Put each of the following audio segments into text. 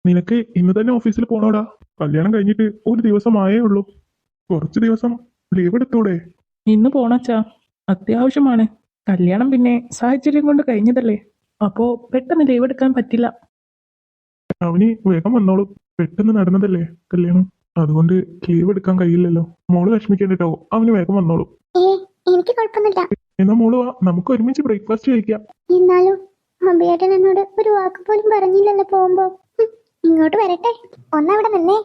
നിനക്ക് ഇന്ന് തന്നെ ഓഫീസിൽ പോണോടാ. കല്യാണം കഴിഞ്ഞിട്ട് ഒരു ദിവസമായേ ഉള്ളൂ. കുറച്ച് ദിവസം ലീവ് എടുത്തൂടെ? ഇന്ന് പോണച്ചാ, അത്യാവശ്യമാണ്. കല്യാണം പിന്നെ സാഹചര്യം കൊണ്ട് കഴിഞ്ഞതല്ലേ, അപ്പോ പെട്ടെന്ന് ലീവ് എടുക്കാൻ പറ്റില്ല. അവന് വേഗം വന്നോളൂ. പെട്ടെന്ന് നടന്നതല്ലേ കല്യാണം, അതുകൊണ്ട് ലീവ് എടുക്കാൻ കഴിയില്ലല്ലോ. മോള് വിഷമിക്കേണ്ടിട്ടോ, അവന് വേഗം വന്നോളൂ. എനിക്ക് കുഴപ്പമൊന്നുമില്ല. എന്നാ മോള് വാ, നമുക്ക് ഒരുമിച്ച് ബ്രേക്ക്ഫാസ്റ്റ് കഴിക്കാം. എന്നാലും അഭിയേട്ടൻ എന്നോട് ഒരു വാക്ക് പോലും പറഞ്ഞില്ലല്ലോ പോകുമ്പോ. ഇങ്ങോട്ട് വരട്ടെ, ഒന്നവിടെ നിന്നേ.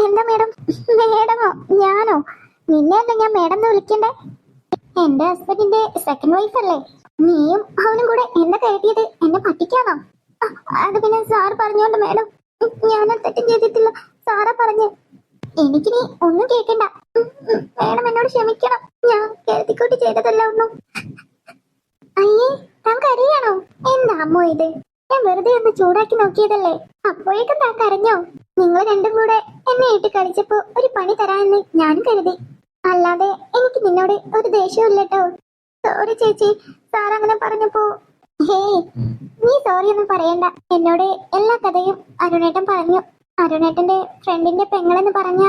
എന്താ മേഡം? മേഡമോ? ഞാനോ? നിന്നെയല്ല ഞാൻ മേഡം എന്ന് വിളിക്കണ്ടേ? എന്റെ ഹസ്ബൻഡിന്റെ സെക്കൻഡ് വൈഫ് അല്ലേ? നീയും അവനും കൂടെ എന്താ കരുതിയത്? എന്നെ പറ്റിക്കാണോ? അത് പിന്നെ സാർ പറഞ്ഞോണ്ട് മേഡം, ഞാനത് തെറ്റും ചെയ്തിട്ടില്ല. സാറാ പറഞ്ഞ്. എനിക്കിനി ഒന്നും കേൾക്കണ്ട. മേഡം എന്നോട് ക്ഷമിക്കണം. ഞാൻ കരുതിക്കൂട്ടി ചെയ്തതല്ല ഒന്നും. അയ്യേ, താൻ കരയാണോ? എന്താ അമ്മോ ഇത്? ഞാൻ വെറുതെ ഒന്ന് ചൂടാക്കി നോക്കിയതല്ലേ. അപ്പോഴേക്കും താൻ കരഞ്ഞോ? നിങ്ങൾ രണ്ടും കൂടെ എന്നെ ഇട്ട് കളിച്ചപ്പോ ഒരു പണി തരാമെന്ന് ഞാനും കരുതി. അല്ലാതെ എനിക്ക് നിന്നോട് ഒരു ദേഷ്യവും ഇല്ലട്ടോ. സോറി ചേച്ചി, സാർ അങ്ങനെ പറഞ്ഞപ്പോ. ഹേയ്, നീ സോറി ഒന്നും പറയണ്ട. എന്നോട് എല്ലാ കഥയും അരുണേട്ടൻ പറഞ്ഞു. അരുണേട്ടന്റെ ഫ്രണ്ടിന്റെ പെങ്ങളെന്ന് പറഞ്ഞ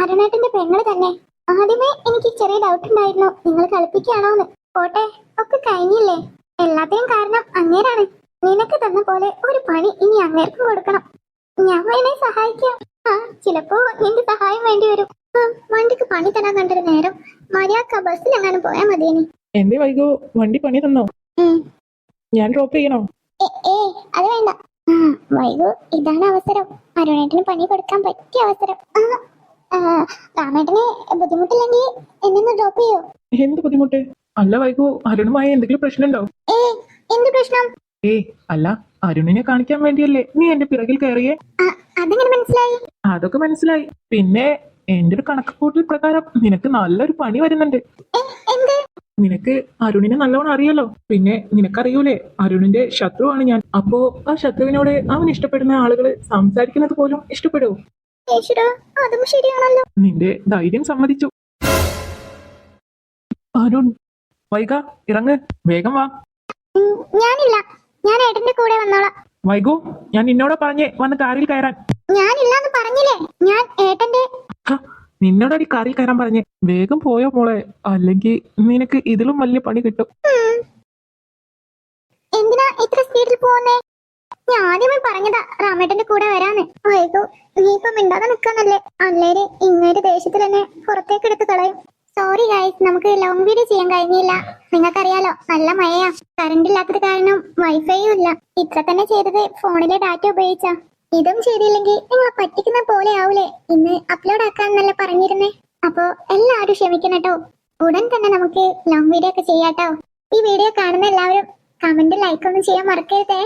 അരുണേട്ടന്റെ പെങ്ങള് തന്നെ. ആദ്യമേ എനിക്ക് ചെറിയ ഡൗട്ട് ഉണ്ടായിരുന്നു, നിങ്ങൾ കളിപ്പിക്കുകയാണോന്ന്. പോട്ടെ, ഒക്കെ കഴിഞ്ഞില്ലേ. എല്ലാത്തിനും കാരണം അങ്ങേരാണ്. നിനക്ക് തന്ന പോലെ ഒരു പണി ഇനി അങ്ങേർക്കും കൊടുക്കണം. ഞാൻ വേണേ സഹായിക്കാം. ചിലപ്പോ നിന്റെ സഹായം വേണ്ടി വരും. വണ്ടിക്ക് പണി തരാൻ കണ്ടൊരു നേരം മര്യാദ ബസ്സിൽ എങ്ങാനും പോയാൽ മതിയേനി. എന്തേ വൈകു, വണ്ടി പണി തന്നോ? ഞാൻ ഡ്രോപ്പ് ചെയ്യണോ? അത് വേണ്ട. വൈകു, ഇതാണ് അവസരം. അരുണേട്ടന് പണി കൊടുക്കാൻ പറ്റിയ അവസരം. രാമേട്ടന് ബുദ്ധിമുട്ടില്ലെങ്കിൽ എന്നെ ഡ്രോപ്പ് ചെയ്യോ? എന്ത് ബുദ്ധിമുട്ട്? അല്ല വൈകു, അരുണുമായി എന്തെങ്കിലും പ്രശ്നമുണ്ടോ? എന്ത് പ്രശ്നം? അല്ല, അരുണിനെ കാണിക്കാൻ വേണ്ടിയല്ലേ നീ എന്റെ പിറകിൽ കയറിയേ? അതെങ്ങനെ മനസ്സിലായി? അതൊക്കെ മനസ്സിലായി. പിന്നെ എന്റെ ഒരു കണക്കുകൂട്ടൽ പ്രകാരം നിനക്ക് നല്ലൊരു പണി വരുന്നുണ്ട്. നിനക്ക് അരുണിനെ നല്ലോണം അറിയാലോ. പിന്നെ നിനക്കറിയൂലേ, അരുണിന്റെ ശത്രുവാണ് ഞാൻ. അപ്പോ ആ ശത്രുവിനോട് അവൻ ഇഷ്ടപ്പെടുന്ന ആളുകള് സംസാരിക്കുന്നത് പോലും ഇഷ്ടപ്പെടുവോ? അതും ശരിയാണല്ലോ. നിന്റെ ധൈര്യം സമ്മതിച്ചു. അരുൺ, വൈക ഇറങ്ങ്, വേഗം വാ. ഞാനില്ല, ഞാൻ ഏട്ടന്റെ കൂടെ വന്നോളാം. വൈകു, ഞാൻ നിന്നോട് പറഞ്ഞേ വന്ന് കാറിൽ കയറാൻ. ഞാനില്ലാന്ന് പറഞ്ഞില്ലേ? ഞാൻ ഏട്ടന്റെ. നിന്നോടടി കാറിൽ കയറാൻ പറഞ്ഞേ. വേഗം പോയോ മോളെ, അല്ലെങ്കിൽ നിനക്ക് ഇതിലും വലിയ പണി കിട്ടും. എന്തിനാ ഇത്ര സ്പീഡിൽ പോകുന്നേ? ഞാൻ ആദ്യമേ പറഞ്ഞതാ രാമേട്ടന്റെ കൂടെ വരാന്ന്. വൈകു, നീ ഇപ്പൊ മിണ്ടാതെ നിക്കാന്നല്ലേ? അല്ലേര് ഇങ്ങേര് ദേഷ്യത്തിൽ തന്നെ പുറത്തേക്ക് എടുത്ത് കളയും. സോറി ഗൈസ്, നമുക്ക് ലോങ് വീഡിയോ ചെയ്യാൻ കഴിഞ്ഞില്ല. നിങ്ങൾക്കറിയാലോ, നല്ല മഴയാ. കറണ്ട് ഇല്ലാത്തത് കാരണം വൈഫൈയും ഇല്ല. ഇത്ര തന്നെ ചെയ്തത് ഫോണിലെ ഡാറ്റ ഉപയോഗിച്ചാ. ഇതും ചെയ്തില്ലെങ്കിൽ നിങ്ങൾ പറ്റിക്കുന്ന പോലെ ആവൂലേ. ഇന്ന് അപ്ലോഡ് ആക്കാന്നല്ലേ പറഞ്ഞിരുന്നേ. അപ്പോ എല്ലാവരും ക്ഷമിക്കണം കേട്ടോ. ഉടൻ തന്നെ നമുക്ക് ലോങ് വീഡിയോ ഒക്കെ ചെയ്യാട്ടോ. ഈ വീഡിയോ കാണുന്ന എല്ലാവരും കമന്റ് ലൈക്ക് ഒന്നും ചെയ്യാൻ മറക്കരുതേ.